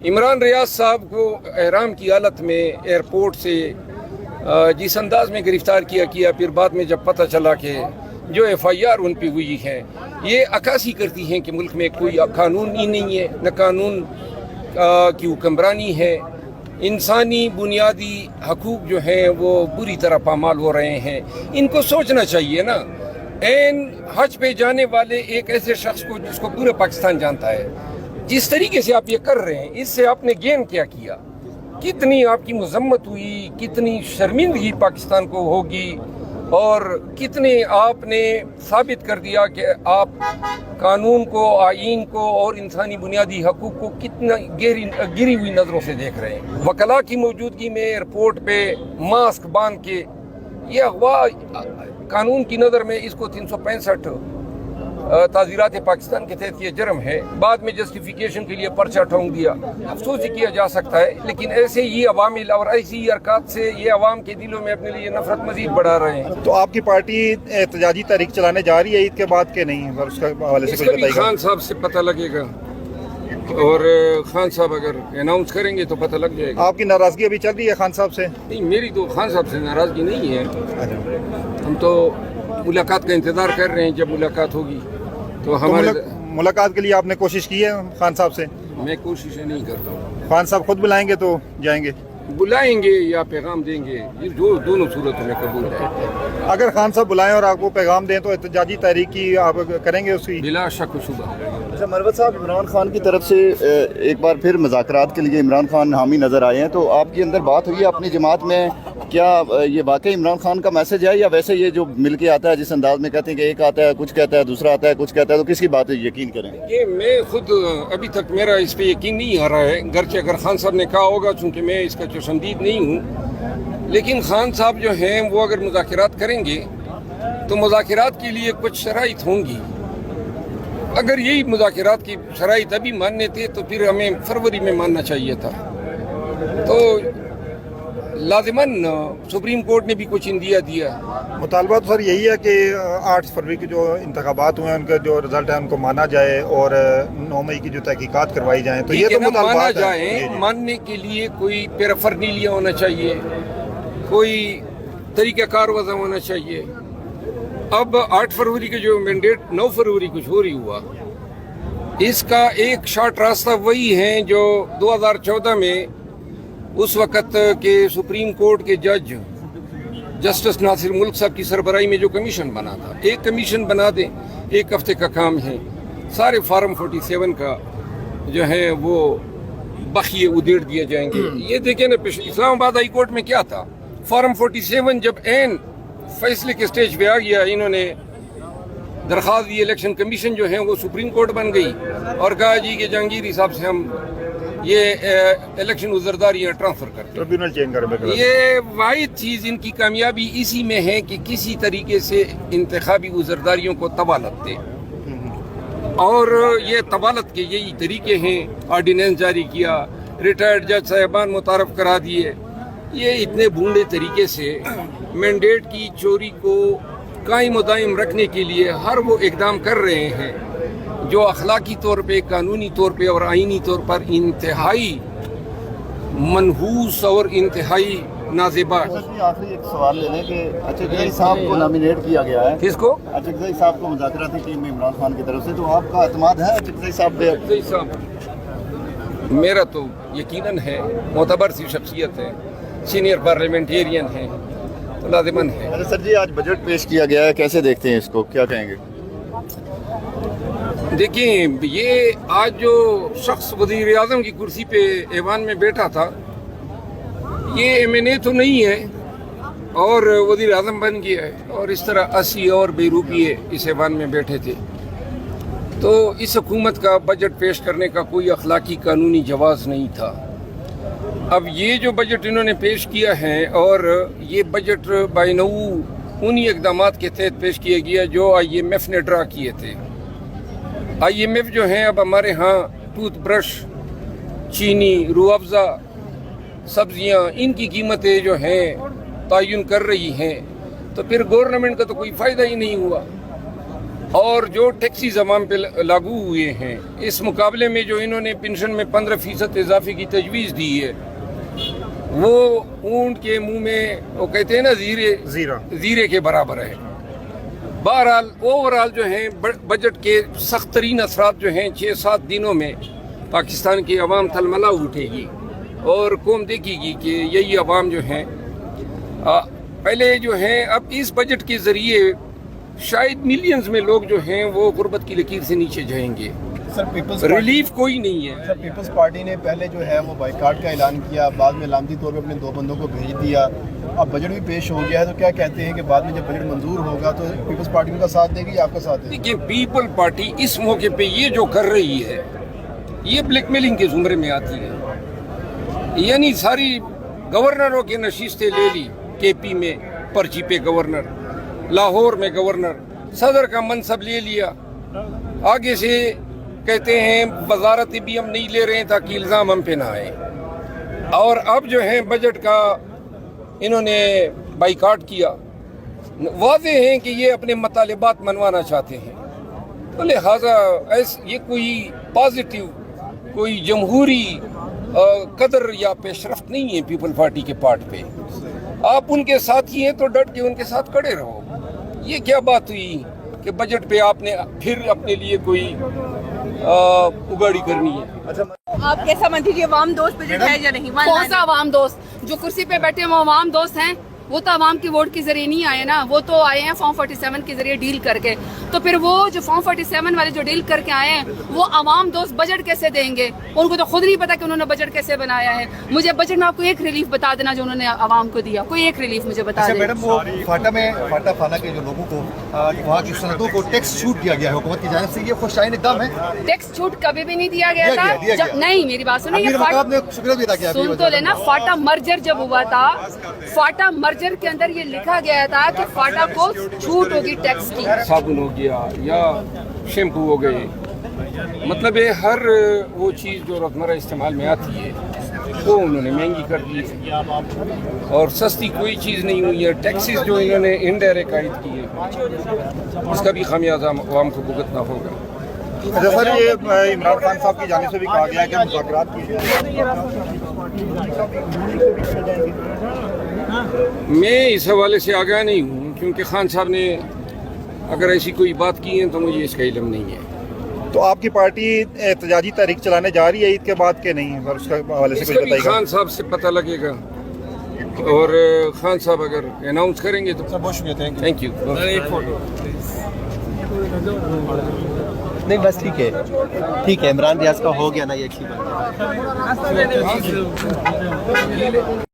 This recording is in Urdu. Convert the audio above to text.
عمران ریاض صاحب کو احرام کی حالت میں ایئرپورٹ سے جس انداز میں گرفتار کیا پھر بعد میں جب پتہ چلا کہ جو ایف آئی آر ان پہ ہوئی ہے یہ عکاسی کرتی ہیں کہ ملک میں کوئی قانون ہی نہیں ہے، نہ قانون کی حکمرانی ہے، انسانی بنیادی حقوق جو ہیں وہ بری طرح پامال ہو رہے ہیں۔ ان کو سوچنا چاہیے نا، این حج پہ جانے والے ایک ایسے شخص کو جس کو پورا پاکستان جانتا ہے، جس طریقے سے آپ یہ کر رہے ہیں اس سے آپ نے گین کیا؟ کتنی آپ کی مذمت ہوئی، کتنی شرمندگی پاکستان کو ہوگی، اور کتنے آپ نے ثابت کر دیا کہ آپ قانون کو، آئین کو اور انسانی بنیادی حقوق کو کتنا گری ہوئی نظروں سے دیکھ رہے ہیں۔ وکلاء کی موجودگی میں ایئرپورٹ پہ ماسک باندھ کے یہ اغوا قانون کی نظر میں اس کو 365 تعزیرات پاکستان کے تحت یہ جرم ہے۔ بعد میں جسٹیفیکیشن کے لیے پرچہ ٹھونک دیا، افسوس ہی کیا جا سکتا ہے، لیکن ایسے ہی عوامل اور ایسی ہی حرکات سے یہ عوام کے دلوں میں اپنے لیے نفرت مزید بڑھا رہے ہیں۔ تو آپ کی پارٹی احتجاجی تحریک چلانے جا رہی ہے عید کے بعد کہ نہیں؟ اس کے حوالے سے اس کچھ کا بھی بتائیے۔ خان صاحب سے پتہ لگے گا، اور خان صاحب اگر اناؤنس کریں گے تو پتہ لگ جائے گا۔ آپ کی ناراضگی ابھی چل رہی ہے خان صاحب سے؟ نہیں، میری تو خان صاحب سے ناراضگی نہیں ہے، ہم تو ملاقات کا انتظار کر رہے ہیں، جب ملاقات ہوگی تو ہمارے ملاقات کے لیے آپ نے کوشش کی ہے خان صاحب سے؟ میں کوششیں نہیں کرتا ہوں۔ خان صاحب خود بلائیں گے تو جائیں گے؟ بلائیں گے یا پیغام دیں گے، یہ جو دونوں صورتوں میں قبول ہے۔ اگر خان صاحب بلائیں اور آپ کو پیغام دیں تو احتجاجی تحریک کی آپ کریں گے اس کی؟ بلا شک و شبہ۔ اچھا مروت صاحب، عمران خان کی طرف سے ایک بار پھر مذاکرات کے لیے عمران خان حامی نظر آئے ہیں، تو آپ کے اندر بات ہوئی ہے اپنی جماعت میں، کیا یہ واقعی عمران خان کا میسج ہے یا ویسے یہ جو مل کے آتا ہے جس انداز میں کہتے ہیں کہ ایک آتا ہے کچھ کہتا ہے، دوسرا آتا ہے کچھ کہتا ہے، تو کس کی بات یقین کریں؟ یہ میں خود ابھی تک میرا اس پہ یقین نہیں آ رہا ہے، گرچہ اگر خان صاحب نے کہا ہوگا، چونکہ میں اس کا چشمدید نہیں ہوں، لیکن خان صاحب جو ہیں وہ اگر مذاکرات کریں گے تو مذاکرات کے لیے کچھ شرائط ہوں گی۔ اگر یہی مذاکرات کی شرائط ابھی ماننے تھے تو پھر ہمیں فروری میں ماننا چاہیے تھا۔ تو لازماً سپریم کورٹ نے بھی کچھ اندیا دیا۔ مطالبہ تو سر یہی ہے کہ 8 فروری کے جو انتخابات ہوئے ہیں ان کا جو رزلٹ ہے ان کو مانا جائے، اور 9 مئی کی جو تحقیقات کروائی جائیں، تو یہ تو مانا مطالبات جائیں، ہیں۔ ماننے کے لیے کوئی پیرافرنیلیا ہونا چاہیے، کوئی طریقہ کار وضع ہونا چاہیے۔ اب 8 فروری کے جو مینڈیٹ 9 فروری کچھ ہو رہی ہوا، اس کا ایک شارٹ راستہ وہی ہے جو 2014 میں اس وقت کے سپریم کورٹ کے جج جسٹس ناصر ملک صاحب کی سربراہی میں جو کمیشن بنا تھا، ایک کمیشن بنا دیں، 1 ہفتے کا کام ہے، سارے فارم 47 کا جو ہے وہ بخیے ادھیڑ دیے جائیں گے۔ یہ دیکھیں نا، اسلام آباد ہائی کورٹ میں کیا تھا، فارم 47 جب این فیصلے کے سٹیج پہ آ گیا، انہوں نے درخواست دی، الیکشن کمیشن جو ہے وہ سپریم کورٹ بن گئی اور کہا جی کہ جہانگیر صاحب سے ہم یہ الیکشن عذرداریاں ٹرانسفر کرتے ہیں۔ ٹربیونل چینج کریں۔ یہ واحد چیز ان کی کامیابی اسی میں ہے کہ کسی طریقے سے انتخابی عذرداریوں کو طوالت دے، اور یہ طوالت کے یہی طریقے ہیں۔ آرڈیننس جاری کیا، ریٹائرڈ جج صاحبان متعارف کرا دیے، یہ اتنے بھونڈے طریقے سے مینڈیٹ کی چوری کو قائم و دائم رکھنے کے لیے ہر وہ اقدام کر رہے ہیں جو اخلاقی طور پہ، قانونی طور پہ اور آئینی طور پر انتہائی منحوس اور انتہائی نازیبا۔ آخری ایک سوال لے لیں کہ اچکزئی صاحب کو نامینیٹ کیا گیا ہے، کس کو؟ اچکزئی صاحب کو مذاکراتی ٹیم میں عمران خان کی طرف سے، تو آپ کا اعتماد ہے اچکزئی صاحب پہ؟ اچکزئی صاحب میرا تو یقیناً ہے، معتبر سی شخصیت ہے، سینئر پارلیمنٹیرین ہیں، تو لازماً ہے۔ اچھا سر جی، آج بجٹ پیش کیا گیا ہے، کیسے دیکھتے ہیں اس کو، کیا کہیں گے؟ دیکھیں، یہ آج جو شخص وزیر اعظم کی کرسی پہ ایوان میں بیٹھا تھا، یہ ایم این اے تو نہیں ہے اور وزیر اعظم بن گیا ہے، اور اس طرح 80 اور بے روپیے اس ایوان میں بیٹھے تھے، تو اس حکومت کا بجٹ پیش کرنے کا کوئی اخلاقی قانونی جواز نہیں تھا۔ اب یہ جو بجٹ انہوں نے پیش کیا ہے، اور یہ بجٹ بائنو انہی اقدامات کے تحت پیش کیا گیا جو آئی ایم ایف نے ڈرا کیے تھے۔ آئی ایم ایف جو ہیں اب ہمارے ہاں ٹوتھ برش، چینی، روح افزا، سبزیاں، ان کی قیمتیں جو ہیں تعین کر رہی ہیں، تو پھر گورنمنٹ کا تو کوئی فائدہ ہی نہیں ہوا۔ اور جو ٹیکسیز عوام پہ لاگو ہوئے ہیں، اس مقابلے میں جو انہوں نے پنشن میں 15% اضافے کی تجویز دی ہے، وہ اونٹ کے منہ میں وہ کہتے ہیں نا زیرے کے برابر ہے۔ بہرحال اوورال جو ہیں بجٹ کے سخت ترین اثرات جو ہیں 6-7 دنوں میں پاکستان کی عوام تھلملا اٹھے گی اور قوم دیکھے گی کہ یہی عوام جو ہیں پہلے جو ہیں اب اس بجٹ کے ذریعے شاید ملینز میں لوگ جو ہیں وہ غربت کی لکیر سے نیچے جائیں گے۔ سر پیپلز ریلیف کوئی نہیں ہے۔ سر پیپلز پارٹی نے پہلے جو ہے وہ بائیکاٹ کا اعلان کیا، بعد میں علامتی طور پہ اپنے 2 بندوں کو بھیج دیا، اب بجٹ بھی پیش ہو گیا ہے، تو کیا کہتے ہیں کہ بعد میں جب بجٹ منظور ہوگا تو پیپلز پارٹی ان کا ساتھ دے گی یا آپ کا ساتھ دے گی؟ لیکن پیپل پارٹی اس موقع پہ یہ جو کر رہی ہے یہ بلیک میلنگ کے زمرے میں آتی ہے، یعنی ساری گورنروں کے نشستیں لے لی، کے پی میں پرچی پہ گورنر، لاہور میں گورنر، صدر کا منصب لے لیا، آگے سے کہتے ہیں وزارت بھی ہم نہیں لے رہے ہیں تاکہ الزام ہم پہ نہ آئے، اور اب جو ہے بجٹ کا انہوں نے بائیکاٹ کیا، واضح ہیں کہ یہ اپنے مطالبات منوانا چاہتے ہیں، تو لہٰذا یہ کوئی پازیٹیو کوئی جمہوری قدر یا پیش رفت نہیں ہے پیپل پارٹی کے پارٹ پہ۔ آپ ان کے ساتھ ہی ہیں تو ڈٹ کے ان کے ساتھ کھڑے رہو۔ یہ کیا بات ہوئی کہ بجٹ پہ آپ نے پھر اپنے لیے کوئی اگاڑی کرنی ہے؟ آپ کیسا مانتی جی عوام دوست بجٹ ہے یا نہیں؟ کون سا عوام دوست؟ جو کرسی پہ بیٹھے وہ عوام دوست ہیں؟ وہ تو عوام کی ووٹ کے ذریعے نہیں آئے نا، وہ تو آئے ہیں فارم 47 کے ذریعے ڈیل کر کے، تو پھر وہ جو فارم 47 والے جو ڈیل کر کے آئے ہیں وہ عوام دوست بجٹ کیسے دیں گے؟ ان کو تو خود نہیں پتا کہ انہوں نے بجٹ کیسے بنایا ہے۔ مجھے بجٹ میں آپ کو ایک ریلیف بتا دینا جو انہوں نے عوام کو دیا، کوئی ایک ریلیف مجھے بتا دیں۔ میڈم وہ فاٹا فانا کے جو لوگوں کو وہاں کی صنعتوں کو ٹیکس چھوٹ دیا گیا ہے حکومت کی جانب سے، یہ خوش آئین اقدام ہے؟ ٹیکس چھوٹ کبھی بھی نہیں دیا گیا تھا۔ نہیں، میری بات سنیں، سن تو لینا، فاٹا مرجر جب ہوا تھا، فاٹا مرجر کے اندر یہ لکھا گیا تھا کہ فاٹا کو چھوٹ ہوگی ٹیکس کی۔ صابن ہو گیا یا شیمپو ہو گئے، مطلب ہے ہر وہ چیز جو روزمرہ استعمال میں آتی ہے وہ انہوں نے مہنگی کر دی ہے، اور سستی کوئی چیز نہیں ہوئی ہے۔ ٹیکسز جو انہوں نے انڈائریکٹ عائد کی ہے اس کا بھی خمیازہ عوام کو بھگتنا ہوگا۔ اچھا سر، یہ عمران خان صاحب کی جانب سے بھی کہا گیا ہے کہ مذاکرات کیے جائیں۔ میں اس حوالے سے آگاہ نہیں ہوں، کیونکہ خان صاحب نے اگر ایسی کوئی بات کی ہے تو مجھے اس کا علم نہیں ہے۔ تو آپ کی پارٹی احتجاجی تحریک چلانے جا رہی ہے عید کے بعد کہ نہیں؟ سر اس کے حوالے سے اس کچھ کا بھی بتائیے گا۔ خان صاحب سے پتہ لگے گا، اور خان صاحب اگر اناؤنس کریں گے تو بہت شکریہ، تھینک یو۔ نہیں بس ٹھیک ہے، عمران ریاض کا ہو گیا نا، یہ اچھی بات ہے۔